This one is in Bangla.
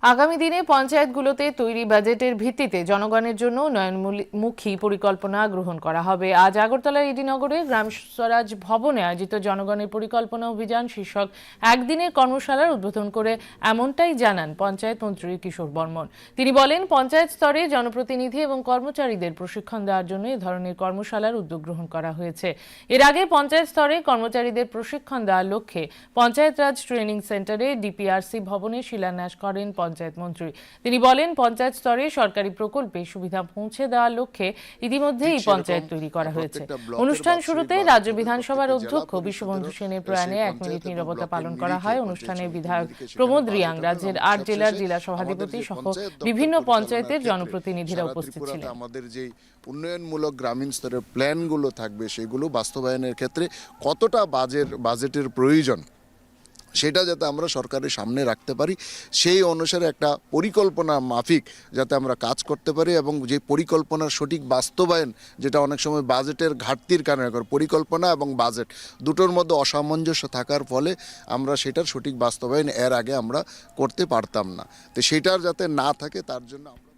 আগামী দিনে পঞ্চায়েতগুলোতে তৈরি বাজেটের ভিত্তিতে জনগণের জন্য উন্নয়নমুখী পরিকল্পনা গ্রহণ করা হবে। আজ আগরতলার ইডিনগরে গ্রাম স্বরাজ ভবনে আয়োজিত জনগণের পরিকল্পনা অভিযান শীর্ষক একদিনের কর্মশালার উদ্বোধন করে এমনটাই জানান পঞ্চায়েত মন্ত্রী কিশোর বর্মন। তিনি বলেন, পঞ্চায়েত স্তরে জনপ্রতিনিধি এবং কর্মচারীদের প্রশিক্ষণ দেওয়ার জন্য এ ধরনের কর্মশালার উদ্যোগ গ্রহণ করা হয়েছে। এর আগে পঞ্চায়েত স্তরে কর্মচারীদের প্রশিক্ষণ দেওয়ার লক্ষ্যে পঞ্চায়েত রাজ ট্রেনিং সেন্টারে ডিপিআরসি ভবনে শিলান্যাস করেন পঞ্চায়েত মন্ত্রী। তিনি বলেন, পঞ্চায়েত স্তরে সরকারি প্রকল্পে সুবিধা পৌঁছে দেওয়ার লক্ষ্যে ইতিমধ্যেই পঞ্চায়েত তৈরি করা হয়েছে। অনুষ্ঠান শুরুতে রাজ্য বিধানসভার অধ্যক্ষ বিশ্ববন্ধু সেনের প্রয়াণে 1 মিনিট নীরবতা পালন করা হয়। অনুষ্ঠানে বিধায়ক প্রমোদ রিয়াং, রাজ্যের 8 জেলার জেলা সভাধিপতি সহ বিভিন্ন পঞ্চায়েতের জনপ্রতিনিধিরা উপস্থিত ছিলেন। আমাদের যে উন্নয়নমূলক গ্রামীণ স্তরের প্ল্যানগুলো থাকবে সেগুলো বাস্তবায়নের ক্ষেত্রে কতটা বাজেটের প্রয়োজন সেটা যাতে আমরা সরকারের সামনে রাখতে পারি, সেই অনুসারে একটা পরিকল্পনা মাফিক যাতে আমরা কাজ করতে পারি এবং যে পরিকল্পনার সঠিক বাস্তবায়ন, যেটা অনেক সময় বাজেটের ঘাটতির কারণে পরিকল্পনা এবং বাজেট দুটোর মধ্যে অসামঞ্জস্য থাকার ফলে আমরা সেটার সঠিক বাস্তবায়ন এর আগে আমরা করতে পারতাম না। তো সেটার যাতে না থাকে তার জন্য আমরা